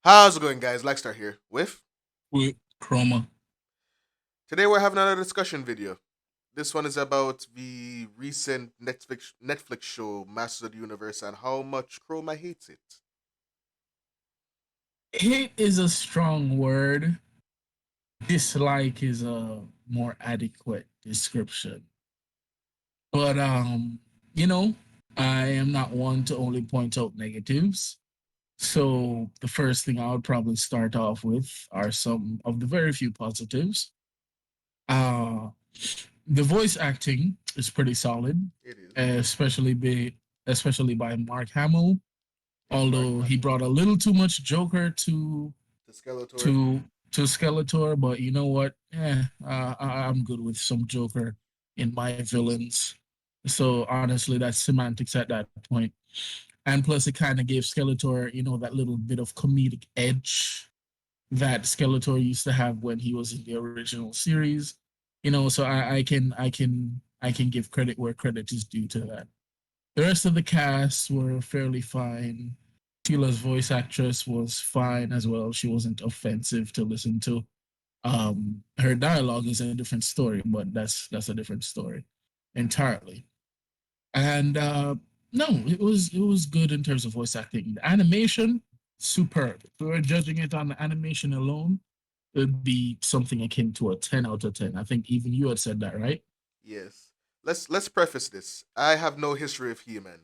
How's it going, guys? Lexstar here with. With Chroma. Today we're having another discussion video. This one is about the recent Netflix show Masters of the Universe and how much Chroma hates it. Hate is a strong word. Dislike is a more adequate description. But you know, I am not one to only point out negatives. So the first thing I would probably start off with are some of the very few positives. Uh the voice acting is pretty solid, It is. especially by Mark Hamill. Yes, Mark Although he Hamill. brought a little too much Joker The Skeletor. to to Skeletor, but you know what? I'm good with some Joker in my villains. So honestly, that's semantics at that point. And plus, it kind of gave Skeletor, that little bit of comedic edge that Skeletor used to have when he was in the original series. So I can give credit where credit is due to that. The rest of the cast were fairly fine. Teela's voice actress was fine as well. She wasn't offensive to listen to. Her dialogue is a different story, but that's a different story entirely. And no, it was good in terms of voice acting. The animation, superb. If we were judging it on the animation alone, it would be something akin to a 10 out of 10. I think even you had said that, right? Yes. Let's preface this. I have no history of He-Man.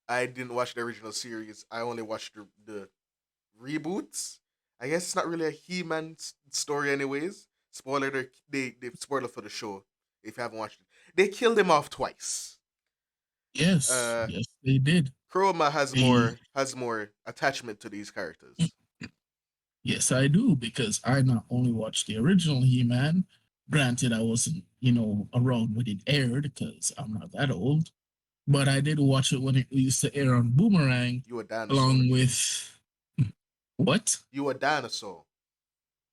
I didn't watch the original series. I only watched the reboots. I guess it's not really a He-Man story, anyways. Spoiler: they spoiler for the show if you haven't watched it. They killed him off twice. Yes, Uh, yes, they did. Chroma has They more attachment to these characters. Yes, I do, because I not only watched the original He-Man, granted I wasn't, around when it aired because I'm not that old, but I did watch it when it used to air on Boomerang, You a dinosaur. along with what? You a dinosaur.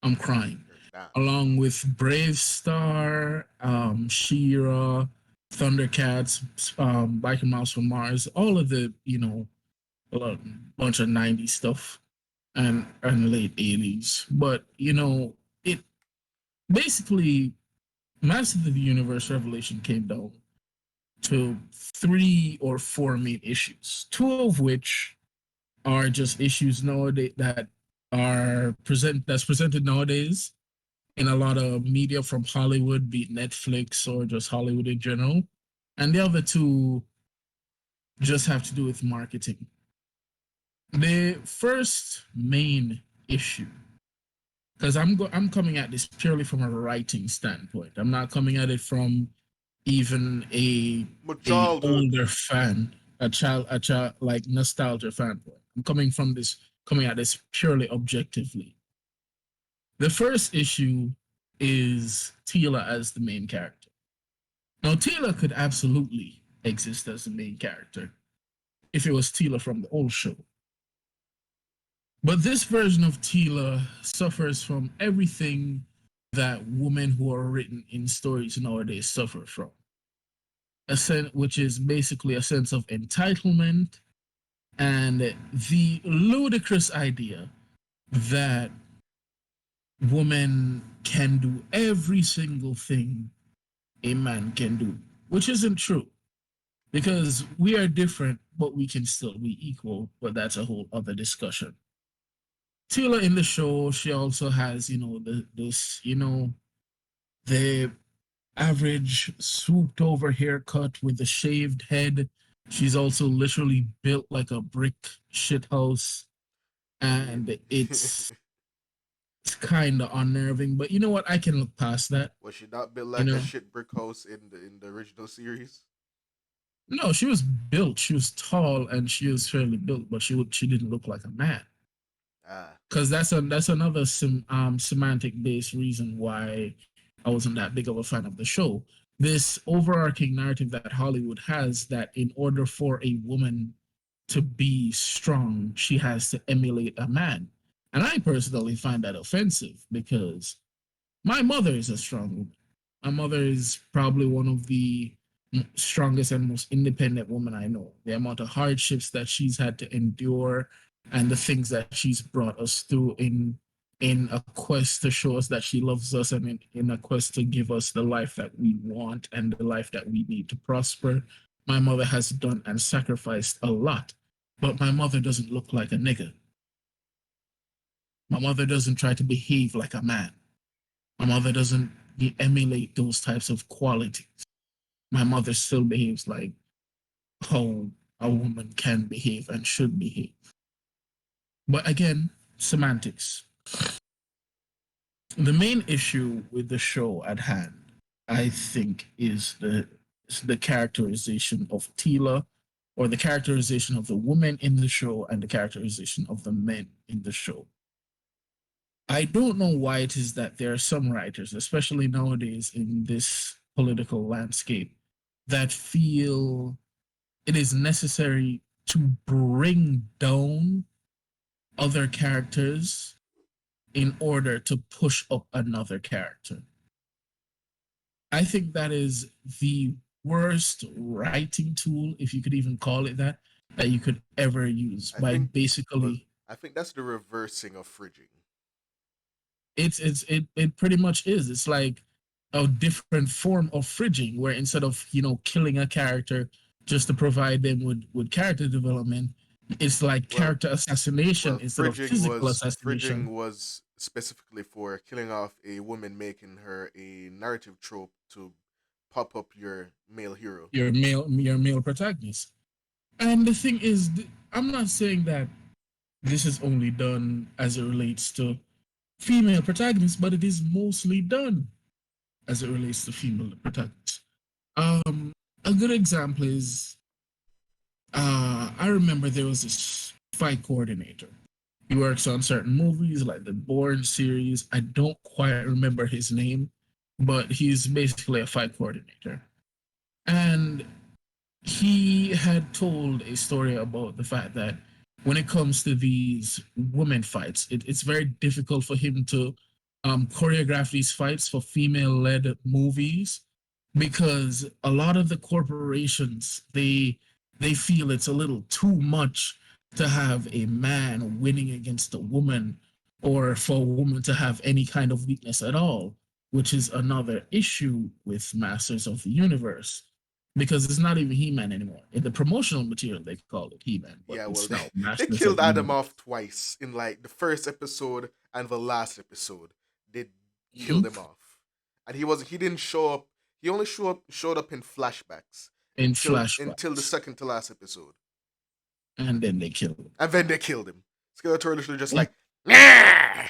I'm crying. You're a dinosaur. Along with Brave Star, She-Ra, Thundercats, Biker Mouse from Mars, all of the, a bunch of '90s stuff and late '80s. But it basically Masters of the Universe Revelation came down to three or four main issues, two of which are just issues nowadays that's presented nowadays in a lot of media from Hollywood, be it Netflix or just Hollywood in general. And the other two just have to do with marketing. The first main issue, because I'm coming at this purely from a writing standpoint. I'm not coming at it from even My a childhood. older fan, a child like nostalgia fan. I'm coming at this purely objectively. The first issue is Teela as the main character. Now, Teela could absolutely exist as the main character if it was Teela from the old show. But this version of Teela suffers from everything that women who are written in stories nowadays suffer from. Which is basically a sense of entitlement and the ludicrous idea that women can do every single thing a man can do, which isn't true because we are different, but we can still be equal. But that's a whole other discussion. Tila in the show, she also has, the average swooped over haircut with a shaved head. She's also literally built like a brick shithouse, I mean, and it's kind of unnerving. But you know what? I can look past that. was she not built You like a know, shit brick house in the original series? no, she was built. She was tall and she was fairly built, but she didn't look like a man. Ah, Because that's another semantic based reason why I wasn't that big of a fan of the show. This overarching narrative that Hollywood has, that in order for a woman to be strong, she has to emulate a man. And I personally find that offensive because my mother is a strong woman. My mother is probably one of the strongest and most independent women I know. The amount of hardships that she's had to endure and the things that she's brought us through in a quest to show us that she loves us, and in a quest to give us the life that we want and the life that we need to prosper. My mother has done and sacrificed a lot, but my mother doesn't look like a nigger. My mother doesn't try to behave like a man. My mother doesn't emulate those types of qualities. My mother still behaves like how a woman can behave and should behave. But again, semantics. The main issue with the show at hand, I think, is the characterization of Teela, or the characterization of the women in the show, and the characterization of the men in the show. I don't know why it is that there are some writers, especially nowadays in this political landscape, that feel it is necessary to bring down other characters in order to push up another character. I think that is the worst writing tool, if you could even call it that, that you could ever use I by think, well, basically I think that's the reversing of fridging. it pretty much is. It's like a different form of fridging where instead of, killing a character just to provide them with character development, it's like Well, character assassination well, instead of physical fridging assassination. was specifically for killing off a woman, making her a narrative trope to pop up your male hero. Your male protagonist. And the thing is, I'm not saying that this is only done as it relates to female protagonists, but it is mostly done as it relates to female protagonists. A good example is I remember there was this fight coordinator. He works on certain movies like the Bourne series. I don't quite remember his name, but he's basically a fight coordinator. And he had told a story about the fact that when it comes to these women fights, it's very difficult for him to choreograph these fights for female-led movies because a lot of the corporations they feel it's a little too much to have a man winning against a woman, or for a woman to have any kind of weakness at all, which is another issue with Masters of the Universe, because it's not even He-Man anymore. In the promotional material, they call it He-Man, but Yeah, well, it's they, now they Masters of killed the Adam Universe. off twice in like the first episode and the last episode. They killed Mhm. him off, and he didn't show up. He only showed up in flashbacks In until the flashbacks, second to last episode, and then they kill him. and then they killed him. Skeletor literally just Yeah, like "Nah!" pretty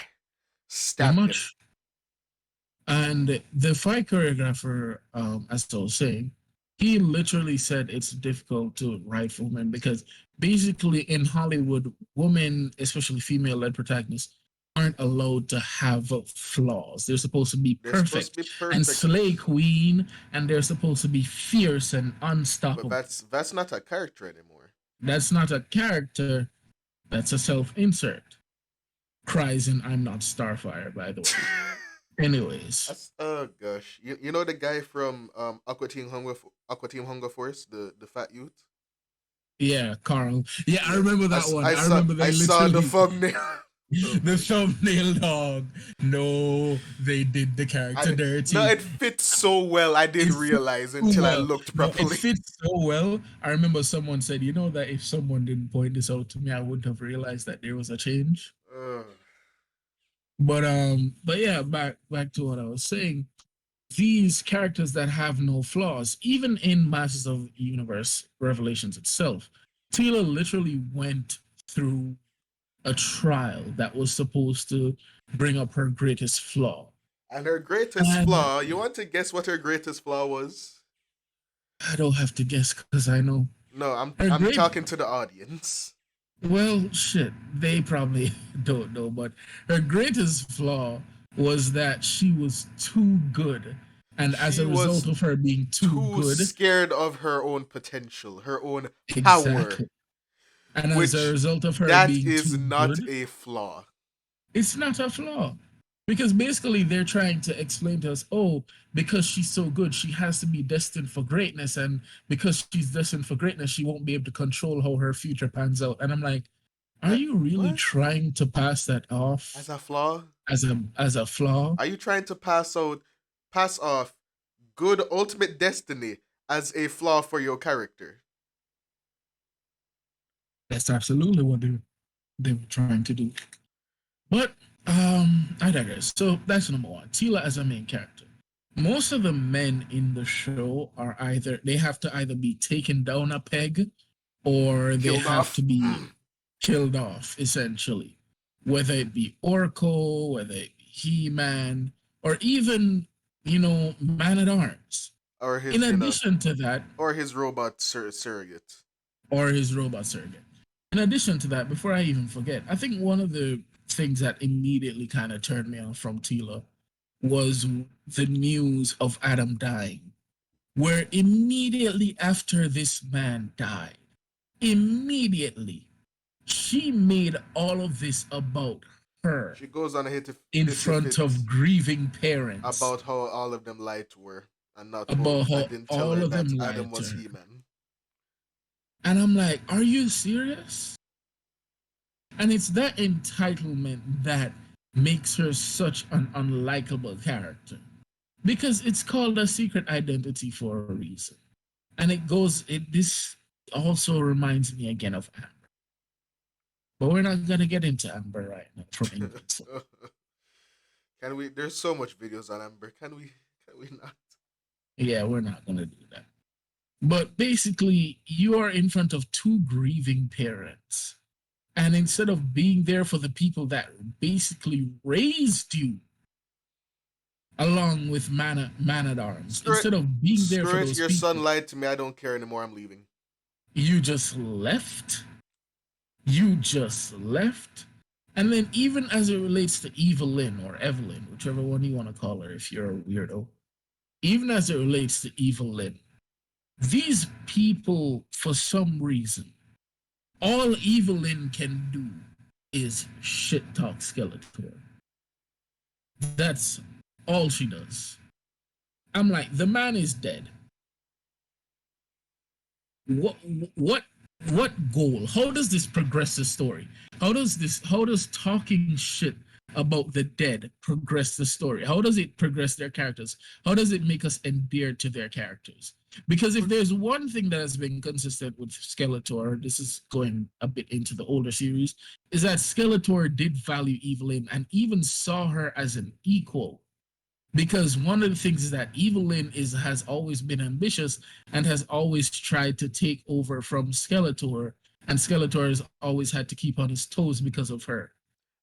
stabbed him. much. And the fight choreographer, as I was saying, he literally said it's difficult to write for women because basically in Hollywood, women, especially female-led protagonists, aren't allowed to have flaws. They're supposed to be They're supposed to perfect be and perfect, slay queen, and they're supposed to be fierce and but unstoppable. that's not a character anymore. That's not a character. That's a self-insert. Cries in "I'm not Starfire," by the way. Anyways, That's oh gosh, you know the guy from Aqua Team Hunger Force, the fat youth. yeah, Carl. Yeah, I Yeah, remember that one. I remember I they saw the literally thumbnail. Oh the my god. thumbnail dog. No, they did the character And no, dirty. it fits so well. I It didn't fits realize so until I well. looked No, it properly. fits so well. I remember someone said, that if someone didn't point this out to me, I wouldn't have realized that there was a change. Ugh. But yeah, back to what I was saying. These characters that have no flaws, even in Masters of the Universe Revelations itself, Teela literally went through a trial that was supposed to bring up her greatest flaw. And her greatest And flaw, you want to guess what her greatest flaw was? I don't have to guess because I know No, her I'm great. talking to the audience. Well, shit, they probably don't know, but her greatest flaw was that she was too good. And as She a result was of her being too too good, scared of her own potential, her own power, exactly. And as a which result of her that being is too not good, a flaw. it's not a flaw. Because basically they're trying to explain to us, oh, because she's so good, she has to be destined for greatness. And because she's destined for greatness, she won't be able to control how her future pans out. And I'm like, Are you really What? trying to pass that As off a flaw? as a flaw? Are you trying to pass off good ultimate destiny as a flaw for your character? That's absolutely what they were trying to do. But I digress. So that's number one. Teela as a main character. Most of the men in the show are either they have to either be taken down a peg or they Killed have to off? be killed off, essentially. Whether it be Oracle, whether it be He-Man, or even, Man at Arms. or In his, addition to that, or his robot surrogate. or his robot surrogate. In addition to that, before I even forget, I think one of the things that immediately kind of turned me off from Teela was the news of Adam dying, where immediately after this man died, immediately she made all of this about her She goes on a in hissy front fit of grieving parents, about how all of them lied to her and not told about how and didn't tell all her of that them Adam lied to was her. He-Man. And I'm like, are you serious? And it's that entitlement that makes her such an unlikable character. Because it's called a secret identity for a reason. And this also reminds me again of Amber. But we're not gonna get into Amber right now from Invincible. Can we? There's so much videos on Amber. Can we? Can we not? Yeah, we're not gonna do that. But basically, you are in front of two grieving parents. And instead of being there for the people that basically raised you along with Man at Arms, Screw it. instead of being there for Screw it. those Your son people, lied to me. I don't care anymore. I'm leaving. you just left. You just left. And then, even as it relates to Evelyn or Evelyn, whichever one you want to call her if you're a weirdo, even as it relates to Evelyn, these people, for some reason, all Evelyn can do is shit talk Skeletor. That's all she does. I'm like, the man is dead. what what what goal? How does this progress the story? How does talking shit about the dead progress the story? How does it progress their characters? How does it make us endeared to their characters? Because if there's one thing that has been consistent with Skeletor, this is going a bit into the older series, is that Skeletor did value Evelyn and even saw her as an equal, because one of the things is that Evelyn has always been ambitious and has always tried to take over from Skeletor, and Skeletor has always had to keep on his toes because of her.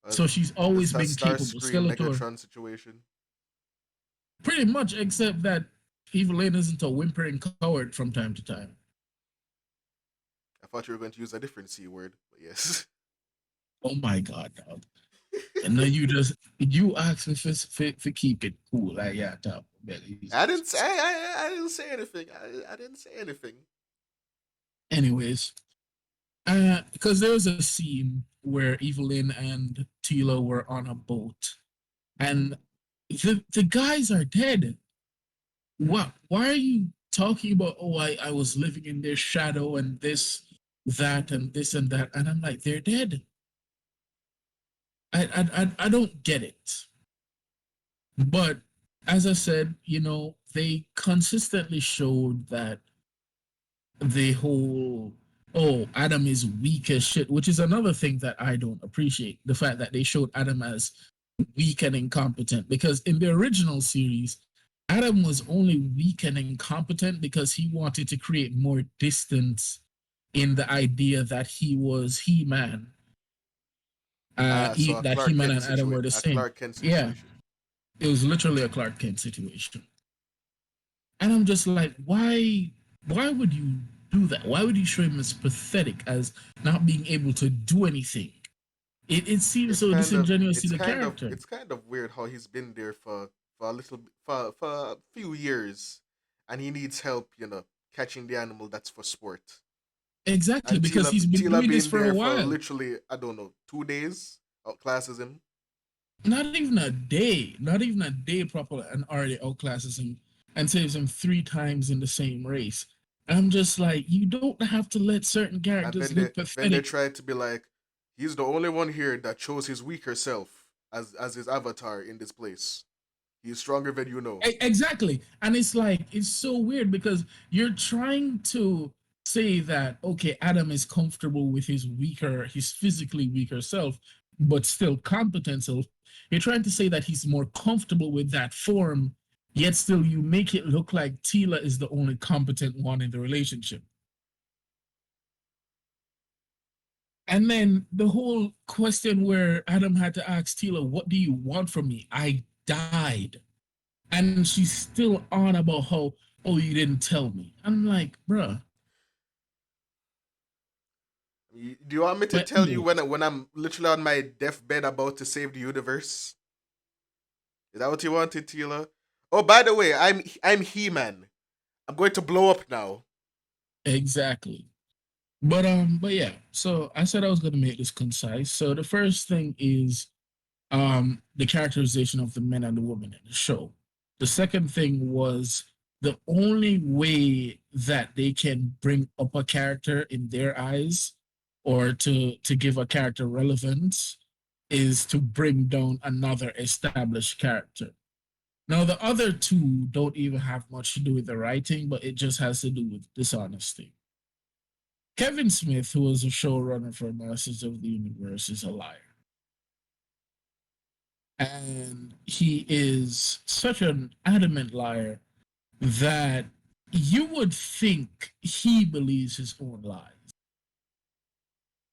Uh, So she's this always is a been capable. Starscream Skeletor, Megatron situation. pretty much, except that Evelyn isn't a whimpering coward from time to time. I thought you were going to use a different C word, but yes. Oh my god, dog. And then you ask me for keep it cool. Like, yeah, top. I didn't say I didn't say anything. I didn't say anything. Anyways, because there was a scene where Evelyn and Teela were on a boat, and the guys are dead. What? Why are you talking about? Oh, I was living in their shadow and this, that, and this and that, and I'm like, they're dead. I don't get it. But as I said, they consistently showed that the whole, oh, Adam is weak as shit, which is another thing that I don't appreciate. The fact that they showed Adam as weak and incompetent, because in the original series, Adam was only weak and incompetent because he wanted to create more distance in the idea that he was He-Man, So a that Clark He-Man Kent and Adam were situation. the A same. Clark Kent Yeah, situation. it was literally a Clark Kent situation. And I'm just like, why would you do that? Why would you show him as pathetic as not being able to do anything? It seems so disingenuous to the character. it's kind of weird how he's been there for a little for a few years, and he needs help. Catching the animal that's for sport. Exactly, And because he's been Teela doing this being for a there for while. literally, I don't know, 2 days outclasses him. Not even a day, not even a day proper, and already outclasses him and saves him 3 times in the same race. And I'm just like, you don't have to let certain And characters look then they pathetic. try to be like, He's the only one here that chose his weaker self as his avatar in this place. He's stronger than you know. Exactly. And it's like, it's so weird because you're trying to say that, okay, Adam is comfortable with his physically weaker self, but still competent self. You're trying to say that he's more comfortable with that form, yet still you make it look like Teela is the only competent one in the relationship. And then the whole question where Adam had to ask Teela, what do you want from me? I died. And she's still on about how, oh, you didn't tell me. I'm like, bruh. Do you want me to But tell you anyways, when I'm literally on my deathbed about to save the universe? Is that what you wanted, Teela? Oh, by the way, I'm He-Man. I'm going to blow up now. exactly. But yeah, so I said I was gonna make this concise. So the first thing is the characterization of the men and the women in the show. The second thing was the only way that they can bring up a character in their eyes or to give a character relevance is to bring down another established character. Now the other two don't even have much to do with the writing, but it just has to do with dishonesty. Kevin Smith, who was a showrunner for Masters of the Universe, is a liar. And he is such an adamant liar that you would think he believes his own lies.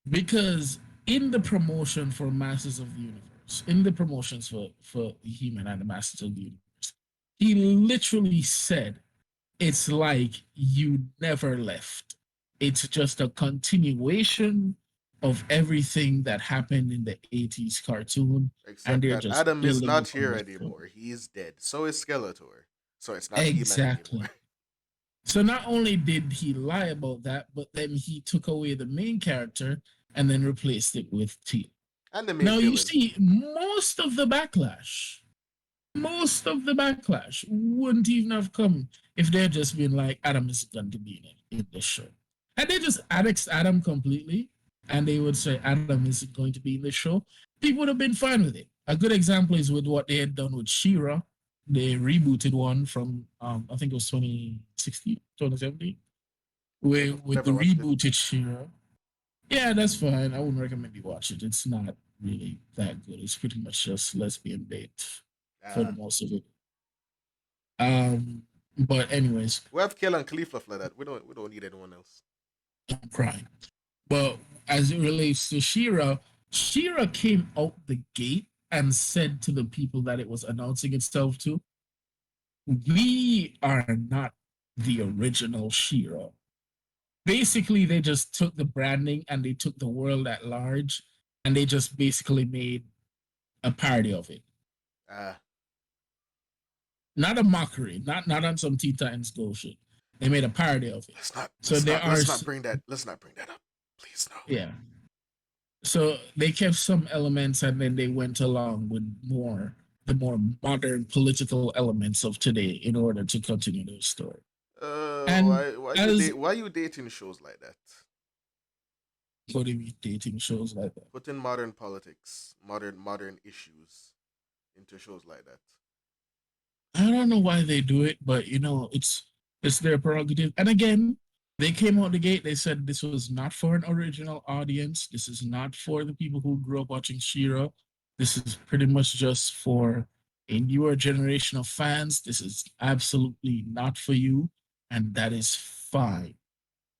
Because in the promotion for Masters of the Universe, in the promotions for He-Man and the Masters of the Universe, he literally said, it's like you never left. It's just a continuation of everything that happened in the 80s cartoon, and Except they're that just Adam is building not upon here the story. anymore. He's dead. So is Skeletor. So it's not He-Man anymore. Exactly. So not only did he lie about that, but then he took away the main character and then replaced it with T. And the main Now you villain. see most of the backlash wouldn't even have come if they had just been like, Adam is going to be in this show. And they just annexed Adam completely, and they would say Adam isn't going to be in the show, people would have been fine with it. A good example is with what they had done with Shira. They rebooted one from I think it was 2016, 2017, with the Never watched it. rebooted Shira. Yeah, that's fine. I wouldn't recommend you watch it. It's not really that good. It's pretty much just lesbian bait for the Ah. most of it. But anyways, We have Kel and Khalifa for that. We don't need anyone else. I'm crying. But as it relates to Shira, Shira came out the gate and said to the people that it was announcing itself to, we are not the original Shira. Basically, they just took the branding and they took the world at large and they just basically made a parody of it. Ah. Not a mockery, not on some Teen Titans Go shit. They made a parody of it. Let's not So let's there not are, let's not bring that let's not bring that up. Please no. yeah. So they kept some elements and then they went along with the more modern political elements of today in order to continue the story. And as Why you dating shows like that? what do you mean dating shows like that? Putting modern politics, modern issues into shows like that. I don't know why they do it, but it's their prerogative. And again, they came out the gate. They said this was not for an original audience. This is not for the people who grew up watching Shira. This is pretty much just for a newer generation of fans. This is absolutely not for you, and that is fine.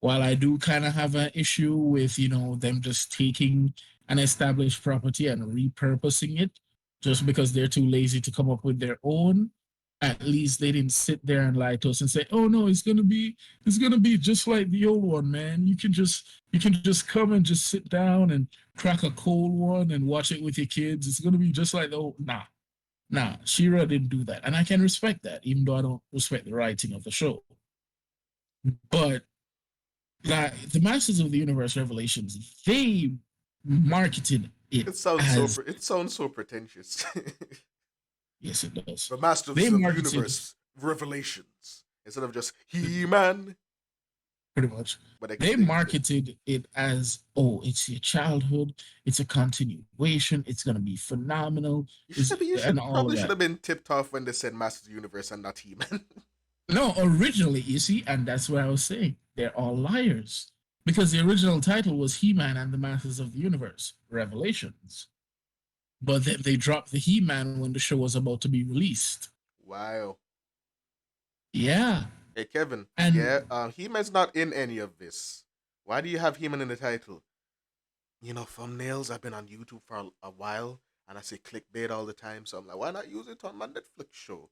While I do kind of have an issue with, them just taking an established property and repurposing it just because they're too lazy to come up with their own, at least they didn't sit there and lie to us and say, "Oh no, it's gonna be just like the old one, man. You can just come and just sit down and crack a cold one and watch it with your kids. It's gonna be just like the old." Nah. Shira didn't do that, and I can respect that, even though I don't respect the writing of the show. But like the Masters of the Universe Revelations, they marketed it as, It sounds so pretentious. yes, it does. The They Masters of the marketed Universe Revelations instead of just He-Man. pretty much. but They they marketed it as, oh, it's your childhood, it's a continuation, it's gonna be phenomenal, is you and should all of probably should that. have been tipped off when they said Masters of the Universe and not He Man. No, originally, you see, and that's what I was saying. They're all liars. Because the original title was He-Man and the Masters of the Universe, Revelations. But then they dropped the He-Man when the show was about to be released. Wow. Yeah. Hey Kevin, And yeah, He Man's not in any of this. Why do you have He Man in the title? You know, thumbnails. I've been on YouTube for a while, and I say clickbait all the time. So I'm like, why not use it on my Netflix show?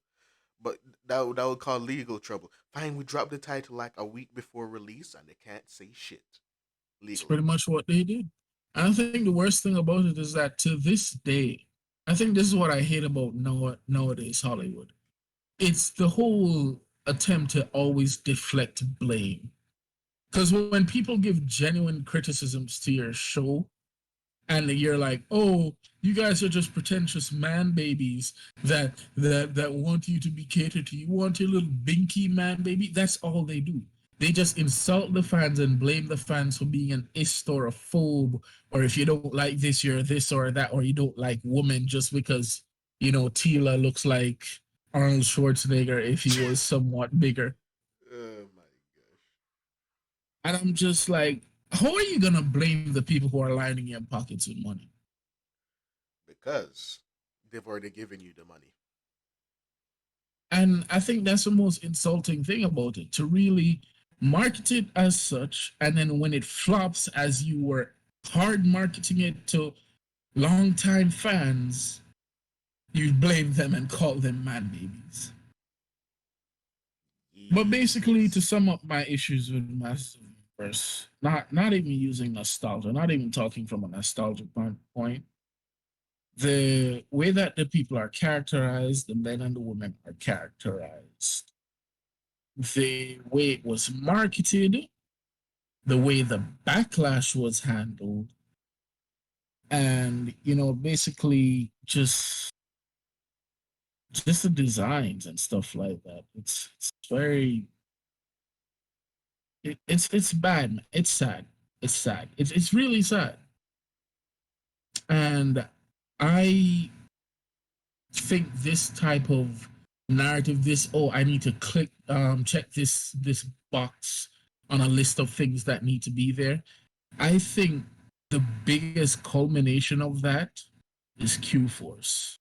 But that would cause legal trouble. Fine, we dropped the title like a week before release, and they can't say shit it's legally. pretty much what they did. And I think the worst thing about it is that to this day, I think this is what I hate about nowadays Hollywood. It's the whole attempt to always deflect blame. Because when people give genuine criticisms to your show, and you're like, oh, you guys are just pretentious man babies that want you to be catered to. You want your little binky man baby. That's all they do. They just insult the fans and blame the fans for being an ist or a phobe, or if you don't like this, you're this or that, or you don't like women just because Teela looks like Arnold Schwarzenegger if he was somewhat bigger. Oh my gosh. And I'm just like, how are you gonna blame the people who are lining your pockets with money? Because they've already given you the money. And I think that's the most insulting thing about it, to really market it as such. And then when it flops, as you were hard marketing it to longtime fans, you blame them and call them man babies. But basically, to Yes. sum up my issues with Masters of the Universe, not even using nostalgia, not even talking from a nostalgic point, the way that the people are characterized, the men and the women are characterized, the way it was marketed, the way the backlash was handled, and basically just the designs and stuff like that. It's very it's bad. It's sad. It's sad. It's really sad. And I think this type of narrative, this, oh, I need to check this box on a list of things that need to be there. I think the biggest culmination of that is Q Force.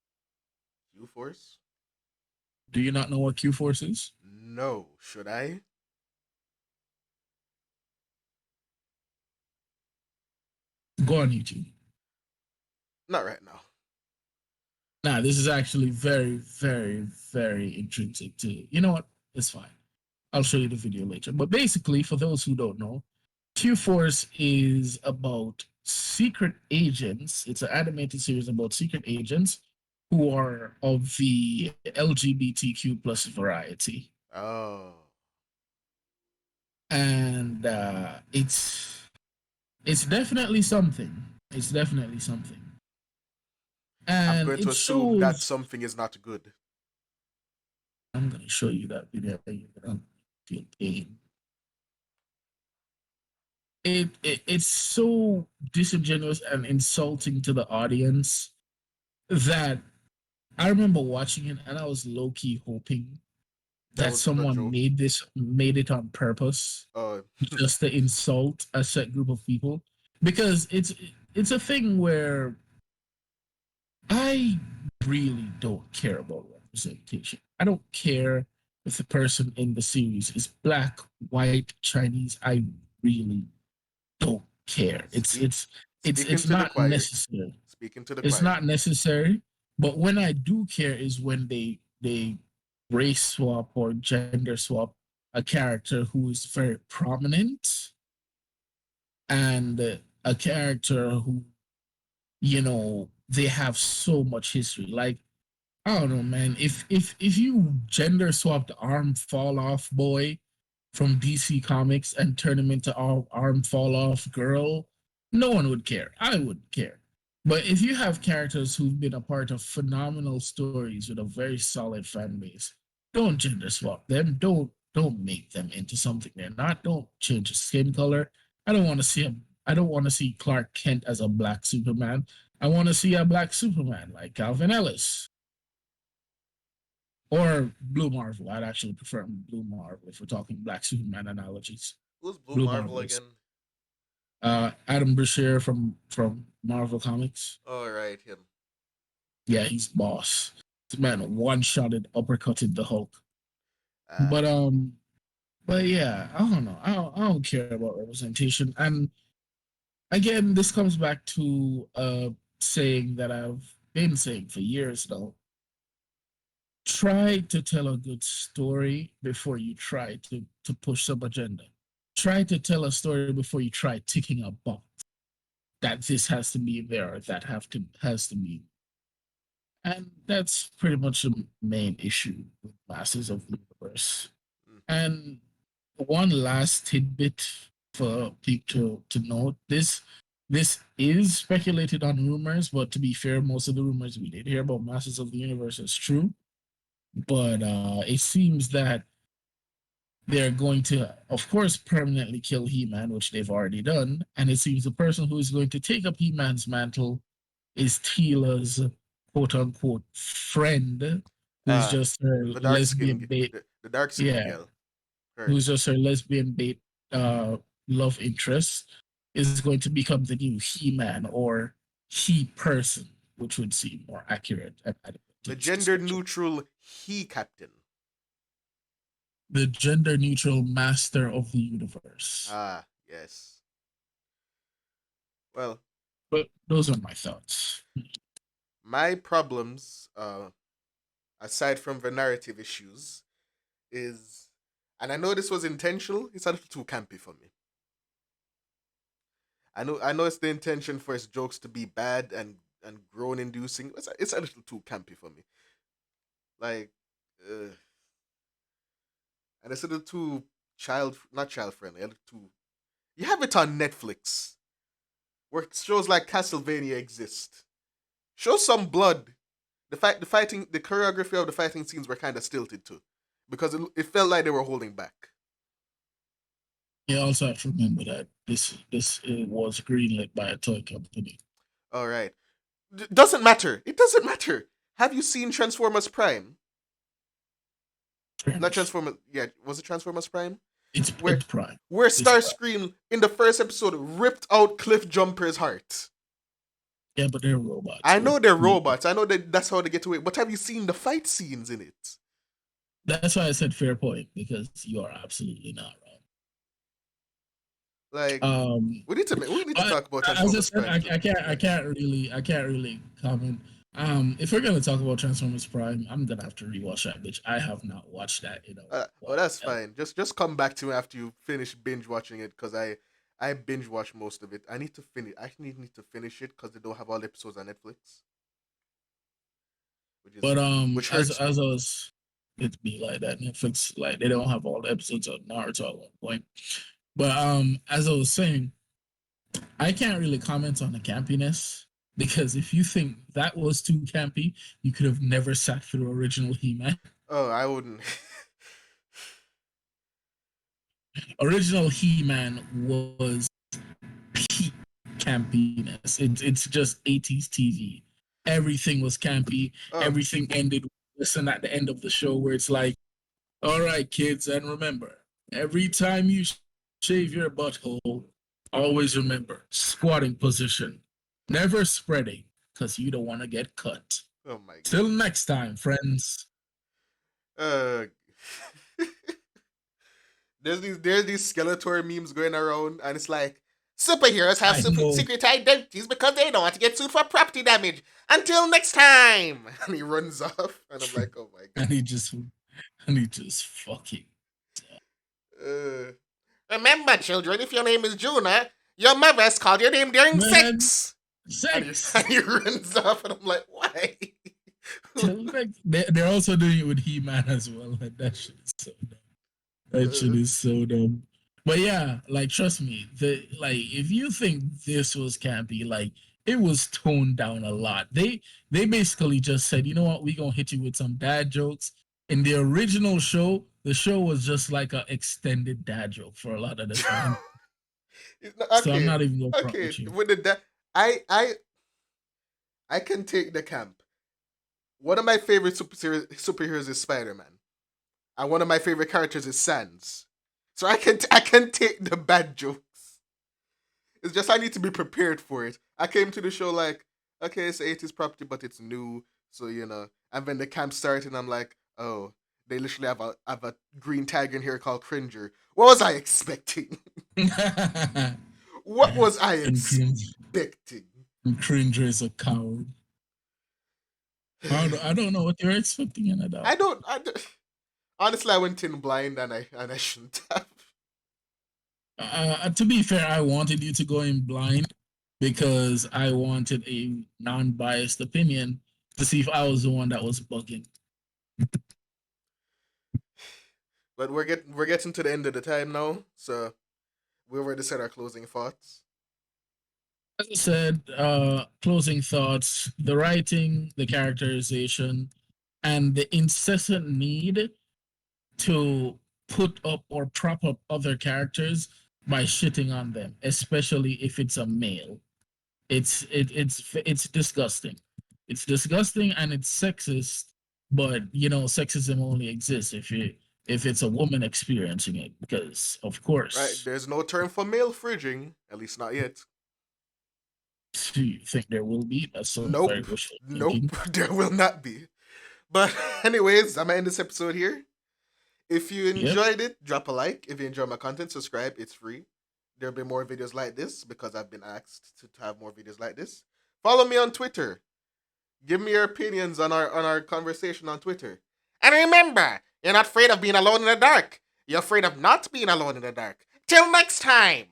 Q Force? Do you not know what Q Force is? No. Should I? Go on YouTube. Not right now. Nah, this is actually very, very, very intrinsic to, you know what? It's fine. I'll show you the video later. But basically, for those who don't know, Q Force is about secret agents. It's an animated series about secret agents who are of the LGBTQ plus variety. Oh. And it's definitely something. It's definitely something. I'm And going to it assume that shows, something is not good. I'm going to show you that video. You're going to feel pain. It's so disingenuous and insulting to the audience that I remember watching it and I was low key hoping That that was a someone joke. made it on purpose Uh, just to insult a set group of people, because it's a thing where I really don't care about representation. I don't care if the person in the series is black, white, Chinese. I really don't care. speak, speaking It's to the not choir. necessary. Speaking to the It's choir. not necessary. But when I do care is when they race swap or gender swap a character who is very prominent, and a character who they have so much history. Like, I don't know, man. If you gender swapped Arm Fall Off Boy from DC Comics and turn him into Arm Fall Off Girl, no one would care. I wouldn't care. But if you have characters who've been a part of phenomenal stories with a very solid fan base, don't gender swap them. Don't Don't make them into something they're not. Don't change his skin color. I don't want to see him. I don't want to see Clark Kent as a black Superman. I want to see a black Superman like Calvin Ellis or Blue Marvel. I'd actually prefer Blue Marvel if we're talking black Superman analogies. Who's Blue Blue Marvel Marvel is again? Adam Brashear from Marvel Comics. All right, him. Yeah, he's boss. This man one shotted uppercutted the Hulk. Ah, But um, but yeah, I don't know. I don't care about representation. And again, this comes back to saying that I've been saying for years now. Try to tell a good story before you try to push some agenda. Try to tell a story before you try ticking a box that this has to be there or that have to has to be. And that's pretty much the main issue with Masters of the Universe. mm, And one last tidbit for people to note: this is speculated on rumors, but to be fair, most of the rumors we did hear about Masters of the Universe is true. But it seems that they're going to, of course, permanently kill He-Man, which they've already done. And it seems the person who is going to take up He-Man's mantle is Teela's quote unquote friend, who's ah, just her the dark lesbian skin, bait. the dark skin Yeah, girl. Heard. who's just her lesbian bait love interest, is going to become the new He-Man or He person, which would seem more accurate and The advantageous gender description. neutral he captain. The gender neutral master of the universe. Ah, yes. Well, But those are my thoughts. my problems, aside from the narrative issues, is, and I know this was intentional. It's a little too campy for me. I know it's the intention for his jokes to be bad and groan inducing. It's a little too campy for me. Like, uh, and it's a little too not child friendly. A little too. You have it on Netflix where shows like Castlevania exist. Show some blood. The fighting, the choreography of the fighting scenes were kind of stilted too, because it felt like they were holding back. You also have to remember that this was greenlit by a toy company. All right, doesn't matter. It doesn't matter. Have you seen Transformers Prime? Not Fairness. Transformers. Yeah, was it Transformers Prime? It's Where prime. where It's prime. Starscream in the first episode ripped out Cliff Jumper's heart. Yeah, but they're robots. I We're know they're created. robots. I know that that's how they get away. But have you seen the fight scenes in it? That's why I said fair point because you are absolutely not Like, wrong. we need to But talk about as I Transformers said, Prime too. I can't really comment. If we're gonna talk about Transformers Prime, I'm gonna have to rewatch that, which I have not watched that in a Well, while. that's fine. Just come back to me after you finish binge watching it, because I binge watch most of it. I need to finish. I actually need to finish it because they don't have all the episodes on Netflix, But which hurts as me. I was, it be like that. Netflix like they don't have all the episodes of Naruto at one point. But as I was saying, I can't really comment on the campiness because if you think that was too campy, you could have never sat through original He-Man. Oh, I wouldn't. Original He-Man was peak campiness. It's just 80s TV. Everything was campy. Oh, Everything ended with listen at the end of the show where it's like, all right, kids, and remember, every time you shave your butthole, always remember squatting position, never spreading, because you don't want to get cut. oh my Till god. next time, friends. Uh, there's these Skeletor memes going around, and it's like superheroes have I know, secret identities because they don't want to get sued for property damage. Until next time, and he runs off, and I'm like, oh my and god. he just fucking Uh, Remember, children, if your name is Juna, your mother has called your name during man sex. And he, sex. and he runs off, and I'm like, why? Till next, they're also doing it with He-Man as well. And that shit is so dumb. That shit Uh, is so dumb. But yeah, like trust me, the like if you think this was campy, like it was toned down a lot. They basically just said, you know what, we gonna hit you with some dad jokes In the original show, the show was just like an extended dad joke for a lot of the time. So I'm Okay, not even gonna front okay. with you. With the I can take the camp. One of my favorite superheroes is Spider Man, and one of my favorite characters is Sans. So I can take the bad jokes. It's just I need to be prepared for it. I came to the show like, okay, it's 80s property, but it's new, so you know. And then the camp started, and I'm like, oh, they literally have a green tiger in here called Cringer. What was I expecting? What was I and cringe, expecting? and Cringer is a coward. I don't know what you're expecting in a dog. I don't. Honestly, I went in blind and I shouldn't have. To be fair, I wanted you to go in blind because I wanted a non-biased opinion to see if I was the one that was bugging. But we're getting to the end of the time now, so we already said our closing thoughts. As I said, closing thoughts: the writing, the characterization, and the incessant need to put up or prop up other characters by shitting on them, especially if it's a male. It's disgusting. It's disgusting and it's sexist. But you know, sexism only exists if it's a woman experiencing it, because of Right? course, There's no term for male fridging, at least not yet. you think there will be. That's some very Nope, wishful nope, thinking. there will not be. But anyways, I'm gonna end this episode here. If you Yep. enjoyed it, drop a like. If you enjoy my content, subscribe. It's free. There'll be more videos like this because I've been asked to have more videos like this. Follow me on Twitter. Give me your opinions on our conversation on Twitter. And remember, you're not afraid of being alone in the dark. You're afraid of not being alone in the dark. Till next time.